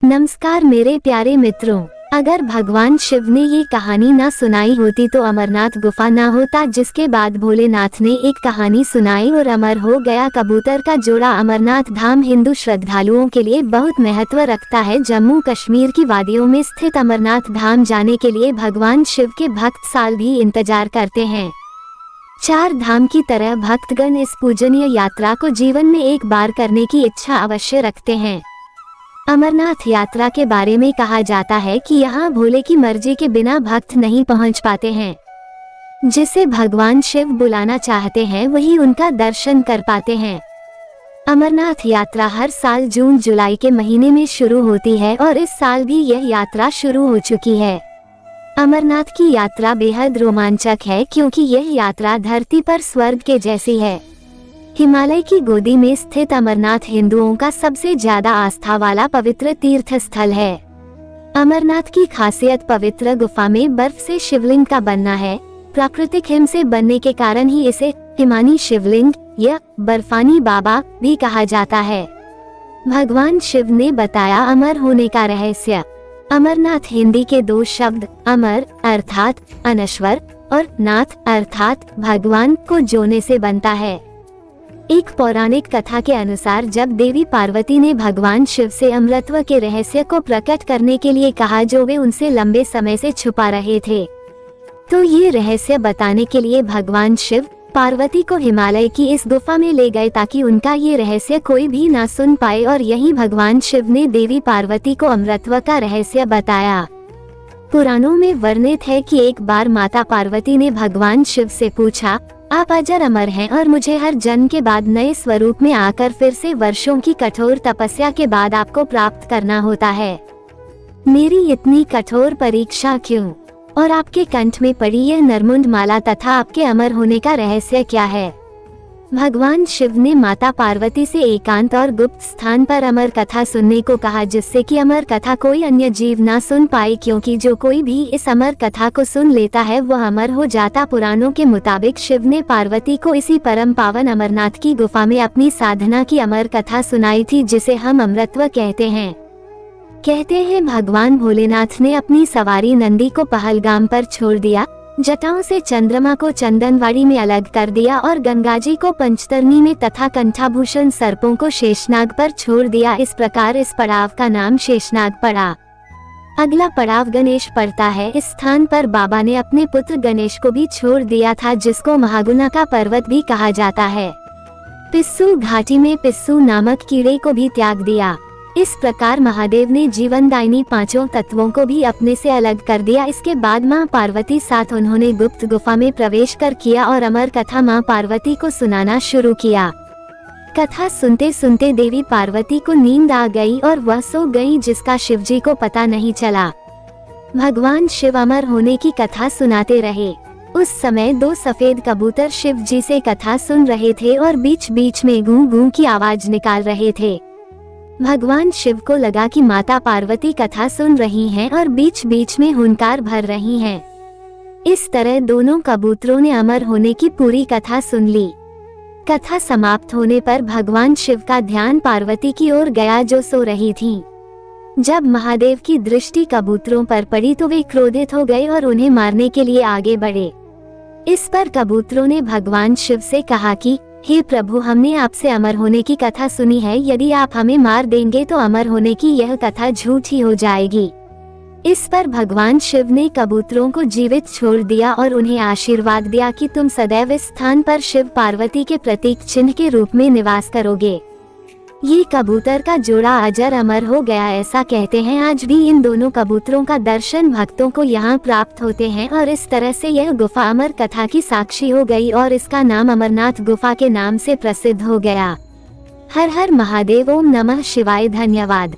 नमस्कार मेरे प्यारे मित्रों, अगर भगवान शिव ने ये कहानी ना सुनाई होती तो अमरनाथ गुफा ना होता। जिसके बाद भोलेनाथ ने एक कहानी सुनाई और अमर हो गया कबूतर का जोड़ा। अमरनाथ धाम हिंदू श्रद्धालुओं के लिए बहुत महत्व रखता है। जम्मू कश्मीर की वादियों में स्थित अमरनाथ धाम जाने के लिए भगवान शिव के भक्त साल भी इंतजार करते हैं। चार धाम की तरह भक्तगण इस पूजनीय यात्रा को जीवन में एक बार करने की इच्छा अवश्य रखते हैं। अमरनाथ यात्रा के बारे में कहा जाता है कि यहाँ भोले की मर्जी के बिना भक्त नहीं पहुँच पाते हैं। जिसे भगवान शिव बुलाना चाहते हैं वही उनका दर्शन कर पाते हैं। अमरनाथ यात्रा हर साल जून जुलाई के महीने में शुरू होती है और इस साल भी यह यात्रा शुरू हो चुकी है। अमरनाथ की यात्रा बेहद रोमांचक है क्योंकि यह यात्रा धरती पर स्वर्ग के जैसी है। हिमालय की गोदी में स्थित अमरनाथ हिंदुओं का सबसे ज्यादा आस्था वाला पवित्र तीर्थ स्थल है। अमरनाथ की खासियत पवित्र गुफा में बर्फ से शिवलिंग का बनना है। प्राकृतिक हिम से बनने के कारण ही इसे हिमानी शिवलिंग या बर्फानी बाबा भी कहा जाता है। भगवान शिव ने बताया अमर होने का रहस्य। अमरनाथ हिंदी के दो शब्द अमर अर्थात अनश्वर और नाथ अर्थात भगवान को जोड़ने से बनता है। एक पौराणिक कथा के अनुसार जब देवी पार्वती ने भगवान शिव से अमरत्व के रहस्य को प्रकट करने के लिए कहा जो वे उनसे लंबे समय से छुपा रहे थे, तो ये रहस्य बताने के लिए भगवान शिव पार्वती को हिमालय की इस गुफा में ले गए ताकि उनका ये रहस्य कोई भी ना सुन पाए। और यही भगवान शिव ने देवी पार्वती को अमरत्व का रहस्य बताया। पुराणों में वर्णित है कि एक बार माता पार्वती ने भगवान शिव से पूछा, आप अजर अमर हैं और मुझे हर जन्म के बाद नए स्वरूप में आकर फिर से वर्षों की कठोर तपस्या के बाद आपको प्राप्त करना होता है। मेरी इतनी कठोर परीक्षा क्यों? और आपके कंठ में पड़ी यह नरमुंड माला तथा आपके अमर होने का रहस्य क्या है? भगवान शिव ने माता पार्वती से एकांत और गुप्त स्थान पर अमर कथा सुनने को कहा, जिससे कि अमर कथा कोई अन्य जीव ना सुन पाए, क्योंकि जो कोई भी इस अमर कथा को सुन लेता है वह अमर हो जाता। पुराणों के मुताबिक शिव ने पार्वती को इसी परम पावन अमरनाथ की गुफा में अपनी साधना की अमर कथा सुनाई थी, जिसे हम अमरत्व कहते हैं। कहते हैं भगवान भोलेनाथ ने अपनी सवारी नंदी को पहलगाम पर छोड़ दिया, जटाओं से चंद्रमा को चंदनवाड़ी में अलग कर दिया और गंगाजी को पंचतरणी में तथा कंठाभूषण सर्पों को शेषनाग पर छोड़ दिया। इस प्रकार इस पड़ाव का नाम शेषनाग पड़ा। अगला पड़ाव गणेश पड़ता है। इस स्थान पर बाबा ने अपने पुत्र गणेश को भी छोड़ दिया था, जिसको महागुना का पर्वत भी कहा जाता है। पिस्सू घाटी में पिस्सू नामक कीड़े को भी त्याग दिया। इस प्रकार महादेव ने जीवनदायिनी पांचों तत्वों को भी अपने से अलग कर दिया। इसके बाद मां पार्वती साथ उन्होंने गुप्त गुफा में प्रवेश कर किया और अमर कथा मां पार्वती को सुनाना शुरू किया। कथा सुनते सुनते देवी पार्वती को नींद आ गई और वह सो गई, जिसका शिवजी को पता नहीं चला। भगवान शिव अमर होने की कथा सुनाते रहे। उस समय दो सफेद कबूतर शिव जी से कथा सुन रहे थे और बीच बीच में गूं गूं की आवाज निकाल रहे थे। भगवान शिव को लगा कि माता पार्वती कथा सुन रही हैं और बीच बीच में हुंकार भर रही हैं। इस तरह दोनों कबूतरों ने अमर होने की पूरी कथा सुन ली। कथा समाप्त होने पर भगवान शिव का ध्यान पार्वती की ओर गया जो सो रही थीं। जब महादेव की दृष्टि कबूतरों पर पड़ी तो वे क्रोधित हो गए और उन्हें मारने के लिए आगे बढ़े। इस पर कबूतरों ने भगवान शिव से कहा कि हे प्रभु, हमने आपसे अमर होने की कथा सुनी है, यदि आप हमें मार देंगे तो अमर होने की यह कथा झूठी हो जाएगी। इस पर भगवान शिव ने कबूतरों को जीवित छोड़ दिया और उन्हें आशीर्वाद दिया कि तुम सदैव इस स्थान पर शिव पार्वती के प्रतीक चिन्ह के रूप में निवास करोगे। ये कबूतर का जोड़ा अजर अमर हो गया, ऐसा कहते हैं। आज भी इन दोनों कबूतरों का दर्शन भक्तों को यहाँ प्राप्त होते हैं और इस तरह से यह गुफा अमर कथा की साक्षी हो गई और इसका नाम अमरनाथ गुफा के नाम से प्रसिद्ध हो गया। हर हर महादेव, ओम नमः शिवाय। धन्यवाद।